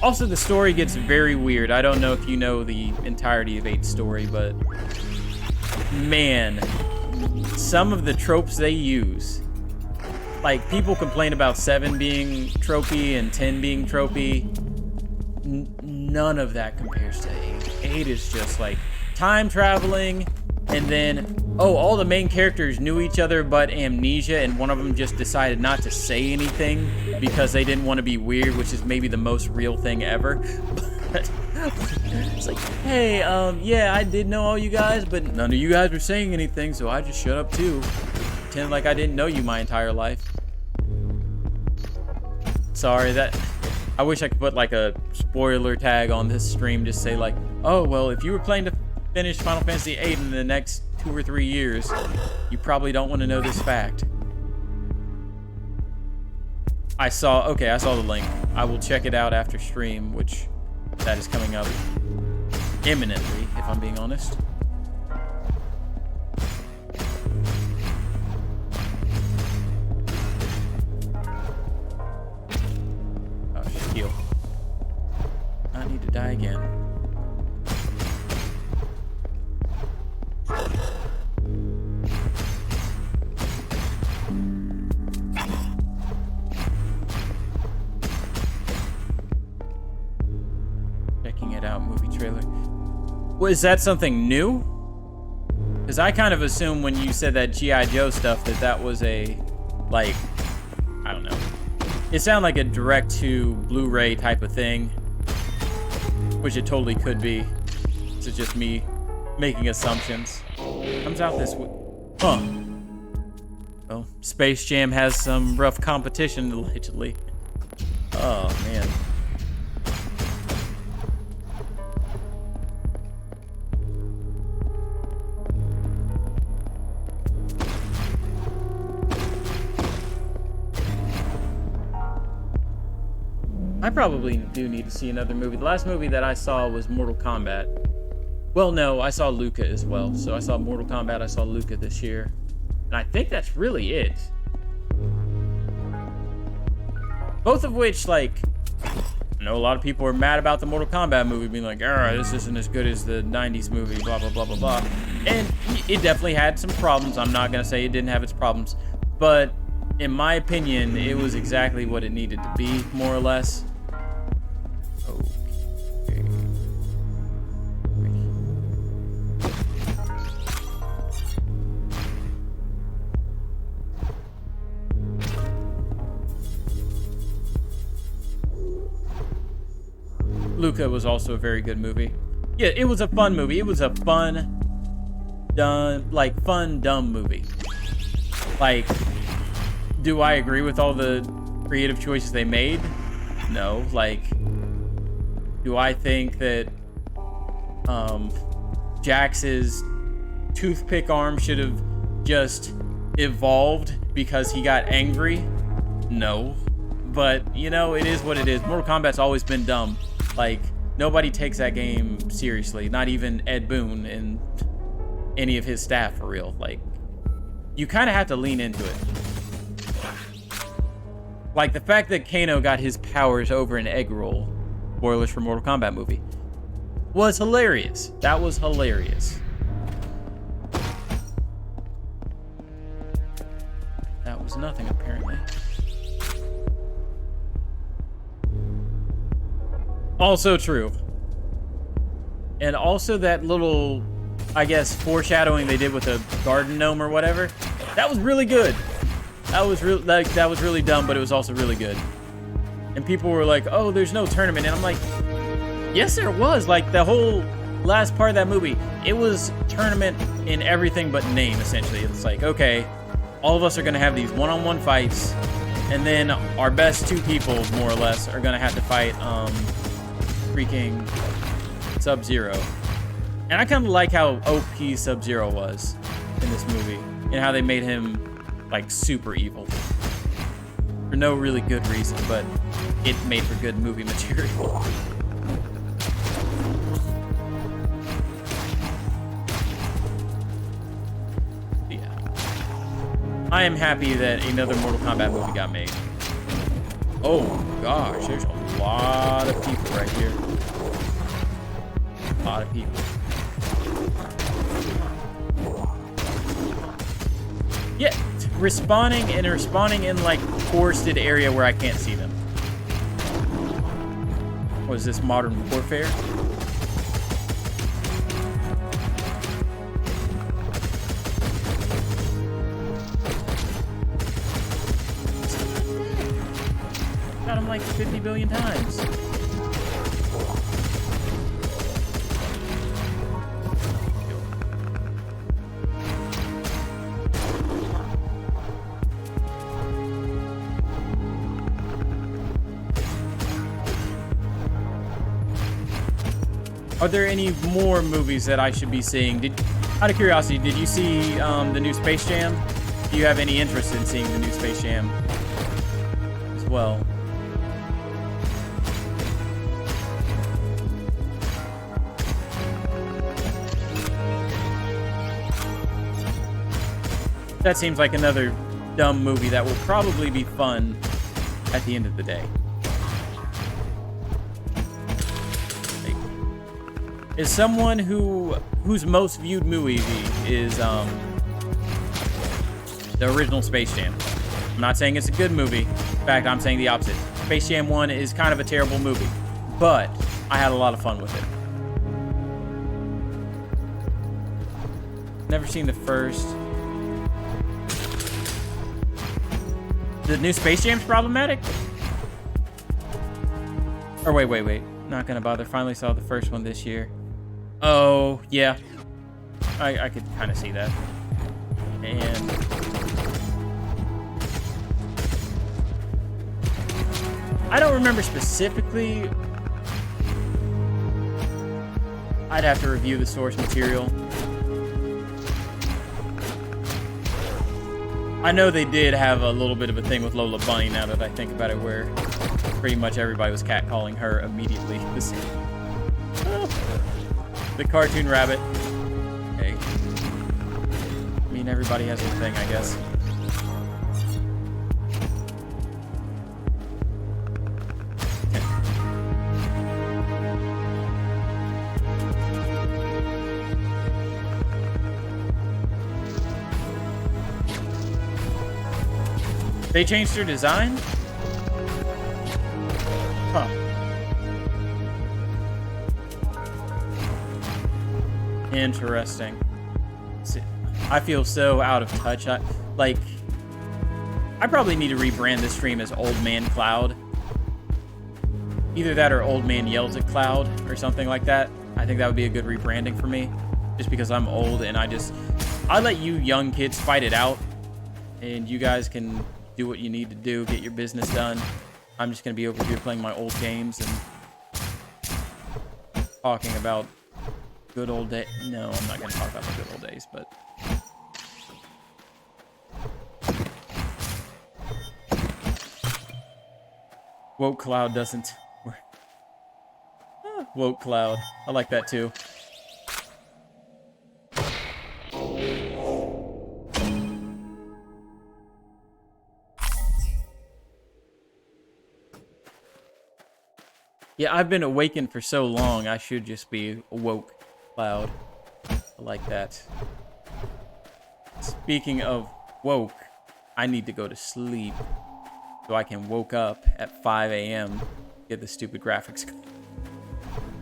Also, the story gets very weird. I don't know if you know the entirety of 8's story, but man, some of the tropes they use. Like, people complain about 7 being tropey and 10 being tropey. None of that compares to 8. 8 is just like time traveling, and then, oh, all the main characters knew each other but Amnesia, and one of them just decided not to say anything because they didn't want to be weird, which is maybe the most real thing ever. But it's like, hey, yeah, I did know all you guys, but none of you guys were saying anything, so I just shut up too. Pretend like I didn't know you my entire life. Sorry, that... I wish I could put like a spoiler tag on this stream, just say like, oh, well, if you were planning to finish Final Fantasy VIII in the next 2 or 3 years, you probably don't want to know this fact. I saw the link. I will check it out after stream, which that is coming up imminently, if I'm being honest. Heal. I need to die again. Checking it out, movie trailer. Was that something new? Because I kind of assumed when you said that G.I. Joe stuff that was a, like, I don't know. It sounded like a direct to Blu-ray type of thing, which it totally could be. This is just me making assumptions. Comes out this week. Huh. Well, Space Jam has some rough competition, allegedly. Oh, man. I probably do need to see another movie. The last movie that I saw was Mortal Kombat. Well, no, I saw Luca as well. So I saw Mortal Kombat, I saw Luca this year. And I think that's really it. Both of which, like, I know a lot of people are mad about the Mortal Kombat movie, being like, this isn't as good as the 90s movie, blah, blah, blah, blah, blah. And it definitely had some problems. I'm not going to say it didn't have its problems. But in my opinion, it was exactly what it needed to be, more or less. Okay. Luca was also a very good movie. Yeah, it was a fun movie. It was a fun, dumb movie. Like, do I agree with all the creative choices they made? No. Like, do I think that Jax's toothpick arm should have just evolved because he got angry? No. But, you know, it is what it is. Mortal Kombat's always been dumb. Like, nobody takes that game seriously. Not even Ed Boon and any of his staff, for real. Like, you kind of have to lean into it. Like, the fact that Kano got his powers over an egg roll, spoilers for Mortal Kombat movie, was hilarious. That was hilarious. That was nothing, apparently. Also true. And also that little, I guess, foreshadowing they did with the garden gnome or whatever. That was really good. That was really dumb, but it was also really good. And people were like, "Oh, there's no tournament." And I'm like, "Yes, there was." Like, the whole last part of that movie, it was tournament in everything but name, essentially. It's like, okay, all of us are going to have these one-on-one fights, and then our best two people, more or less, are going to have to fight freaking Sub-Zero. And I kind of like how OP Sub-Zero was in this movie, and how they made him, like, super evil. For no really good reason, but it made for good movie material. I am happy that another Mortal Kombat movie got made. Oh gosh, there's a lot of people right here. A lot of people. Yeah, respawning in like forested area where I can't see them. What is this, Modern Warfare? Got him like 50 billion times. Are there any more movies that I should be seeing? Out of curiosity, did you see the new Space Jam? Do you have any interest in seeing the new Space Jam as well? That seems like another dumb movie that will probably be fun at the end of the day. Is someone whose most viewed movie is the original Space Jam. I'm not saying it's a good movie. In fact, I'm saying the opposite. Space Jam 1 is kind of a terrible movie, but I had a lot of fun with it. Never seen the first. The new Space Jam's problematic? Or wait. Not gonna bother. Finally saw the first one this year. Oh, yeah. I could kind of see that. And I don't remember specifically. I'd have to review the source material. I know they did have a little bit of a thing with Lola Bunny, now that I think about it, where pretty much everybody was catcalling her immediately. The cartoon rabbit. Okay. I mean, everybody has their thing, I guess. They changed their design? Huh. Interesting. See, I feel so out of touch. I probably need to rebrand this stream as Old Man Cloud. Either that or Old Man Yells at Cloud or something like that. I think that would be a good rebranding for me. Just because I'm old and I let you young kids fight it out. And you guys can do what you need to do, get your business done. I'm just going to be over here playing my old games and talking about good old days. No, I'm not going to talk about the good old days, but Woke Cloud doesn't work. Woke Cloud. I like that too. Yeah, I've been awakened for so long, I should just be Woke Cloud. I like that. Speaking of woke, I need to go to sleep so I can woke up at 5 a.m. Get the stupid graphics.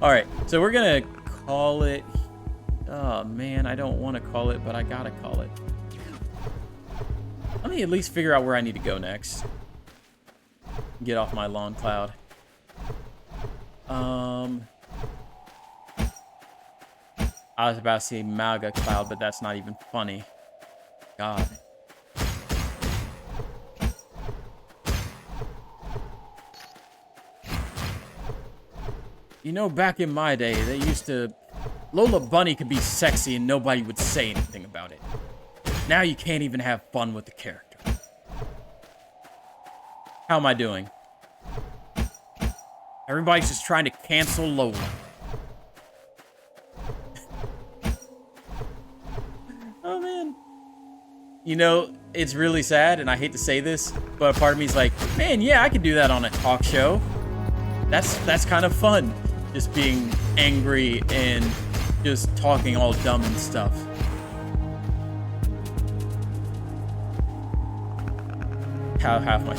Alright, so we're gonna call it... Oh man, I don't want to call it, but I gotta call it. Let me at least figure out where I need to go next. Get off my lawn, Cloud. I was about to say MAGA Cloud, but that's not even funny. God. You know, back in my day, they used to... Lola Bunny could be sexy and nobody would say anything about it. Now you can't even have fun with the character. How am I doing? Everybody's just trying to cancel Lola. Oh, man. You know, it's really sad, and I hate to say this, but part of me's like, man, yeah, I could do that on a talk show. That's kind of fun. Just being angry and just talking all dumb and stuff. How half my...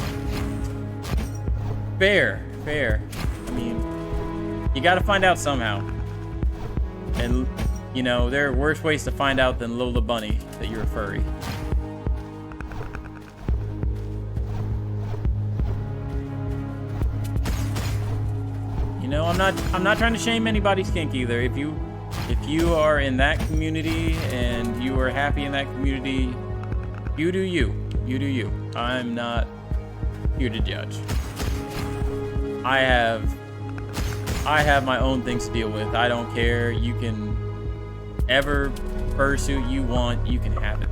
Fair. I mean, you gotta find out somehow. And, you know, there are worse ways to find out than Lola Bunny that you're a furry. You know, I'm not trying to shame anybody's kink either. If you are in that community and you are happy in that community, you do you. You do you. I'm not here to judge. I have my own things to deal with. I don't care. You can ever fursuit you want, you can have it.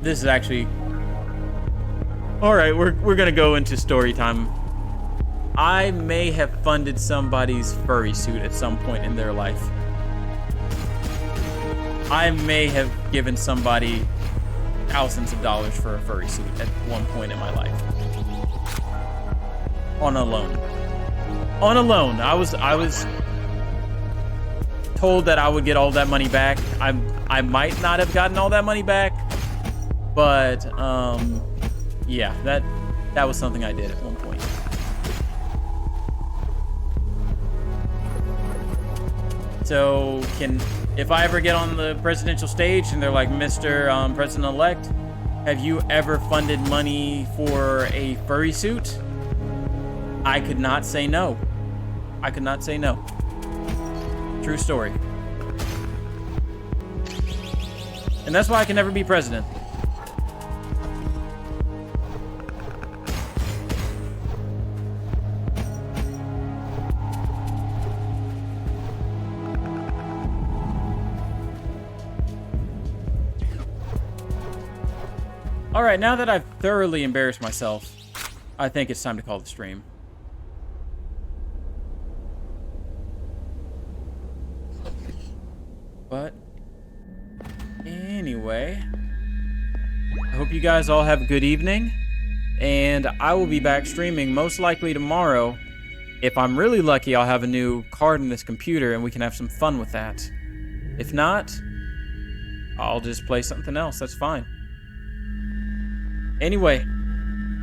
This is actually... Alright, we're gonna go into story time. I may have funded somebody's furry suit at some point in their life. I may have given somebody thousands of dollars for a furry suit at one point in my life. On a loan. On a loan. I was told that I would get all that money back. I might not have gotten all that money back, but yeah, that was something I did at one point. So if I ever get on the presidential stage and they're like, Mr. President-elect, have you ever funded money for a furry suit? I could not say no. I could not say no. True story. And that's why I can never be president. Alright, now that I've thoroughly embarrassed myself, I think it's time to call the stream. But, anyway, I hope you guys all have a good evening, and I will be back streaming most likely tomorrow. If I'm really lucky, I'll have a new card in this computer, and we can have some fun with that. If not, I'll just play something else, that's fine. Anyway,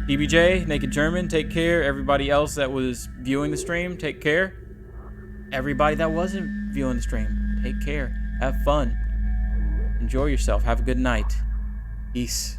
DBJ, Naked German, take care. Everybody else that was viewing the stream, take care. Everybody that wasn't viewing the stream, take care. Have fun. Enjoy yourself. Have a good night. Peace.